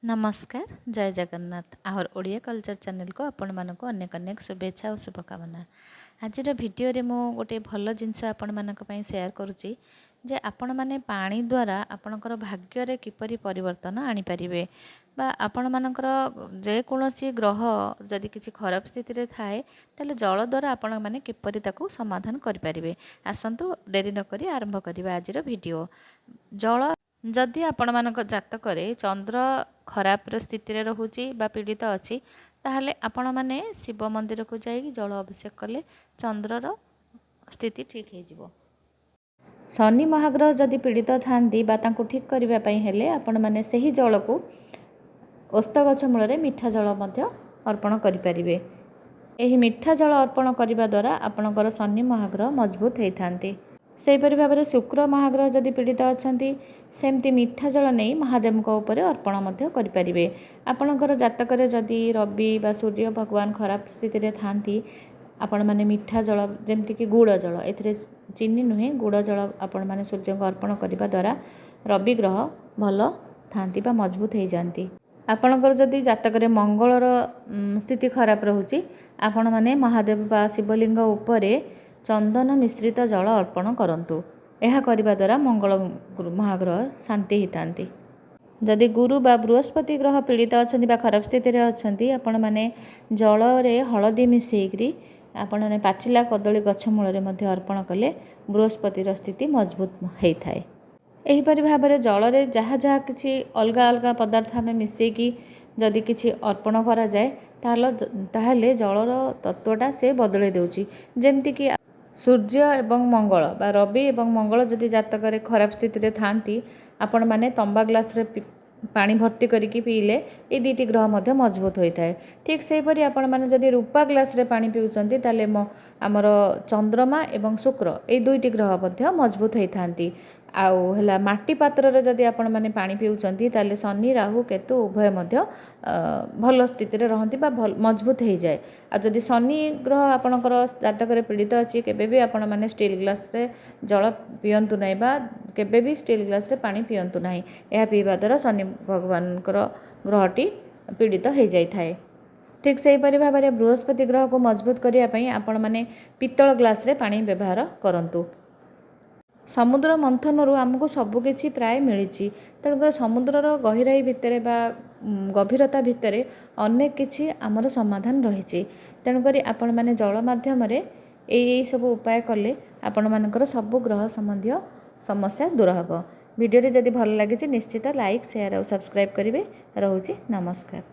नमस्कार जय Jagannath our Odia culture channel को आपण मानक अनेक अनेक शुभेच्छा और शुभकामना। आज भिडियो रे मु गोटे भल जिनस आपण मानक पई शेयर करूची जे आपण माने पानी द्वारा आपणकर भाग्य रे किपरि परिवर्तन आनी परिबे बा आपण मानकर जे कोनोसी ग्रह जदि किछि खराब स्थिति रे थाए तले जल द्वारा आपण माने किपरि ताकू समाधान करि परिबे। आसंतु डेरी न करी आरंभ करिबा आज भिडियो। जल जदि आपण मानक जातक चंद्र खराब स्थिति रे रहुची बा पीड़ित अच्छी ताहले आपण माने शिव मंदिर को जाई जल अभिषेक कले चंद्रर स्थिति ठीक हो जिवो। शनि महाग्रह जदि पीड़ित थांती बा तांको ठीक करिबा पई हेले आपण माने सही जल को ओस्त गछ मूल रे मीठा जल मध्य अर्पण करि परिबे। एही मीठा जल अर्पण करिबा द्वारा आपणकर शनि महाग्रह मजबूत होई थांती। सेहीपरि भाव में शुक्र महाग्रह जदि पीड़ित अच्छा सेमती मीठा जल नहीं महादेव उपर अर्पण करें। आपणकर जतक जदि रवि बा सूर्य भगवान खराब स्थिति रे थांती आपण माने मीठा जल जमती गुड़ जल ए चीनी नुहे गुड़ जल आपण माने सूर्य को अर्पण करने द्वारा रवि ग्रह भल थांती बा मजबूत हो जाती। आपणकर जदि जातक मंगलर स्थिति खराब रोचे आपण माने महादेव बा शिवलिंग उपरे चंदन मिश्रित जल अर्पण करंतु। यह करने द्वारा मंगल महाग्रह शांति होता। जदि गुरु बा बृहस्पति ग्रह पीड़ित अच्छा खराब स्थिति रे अच्छा आपण माने जल रे हलदी मिसेकरी आपण माने पाचिला कदली गछ मूल रे अर्पण कले बृहस्पतिर स्थिति मजबूत होता है। एहीपरि भाव में जल रे जहाँ जहाँ किसी अलग अलग पदार्थ आम मिसेकी जदि किसी अर्पण करा जाए ताहले जलर तत्वटा से बदले देउची। जेमती कि सूर्य एवं मंगल बा रवि एवं मंगल जदि जातक खराब स्थिति रे थांती आपण माने तंबा ग्लास रे पानी भर्ती करके पीले ये दुईटी ग्रह मध्य मजबूत होता है। ठीक से परि आपण माने जदि रूपा ग्लास रे पानी पिउचंती ताले आमर चंद्रमा एवं शुक्र ये दुईटी ग्रह मध्य मजबूत होती। आउ है माटी पात्र रे जदि आपण माने पानी पिउचंती ताले शनि राहु केतु उभय मध्य भल स्थिति रे रहंती बा मजबूत हो जाए। आ जदि शनि ग्रह आपणकर जातक पीड़ित अच्छी केबे भी आपण माने स्टील ग्लास रे जल पियंतु नहीं बा केबे भी स्टील ग्लास रे पानी पियंतु नहीं। यह पीवा द्वारा शनि भगवान ग्रहटी पीड़ित हो जाए। ठीक से भाव में बृहस्पति ग्रह को मजबूत करने आपण माने पित्तल ग्लास रे पानी व्यवहार करंतु। समुद्र मंथन आमको सबकि प्राय मिली तेणुकर समुद्रर गहराई भितर बा गभीरता भितर अनेक किछि आमर समाधान रही। तेणुकर आपण माने जल माध्यम यही सब उपाय कले आपण मानकर सब ग्रह संबंधी समस्या दूर हम। वीडियो जदि भल लगी निश्चित लाइक शेयर और सब्सक्राइब करेंगे। रोचे नमस्कार।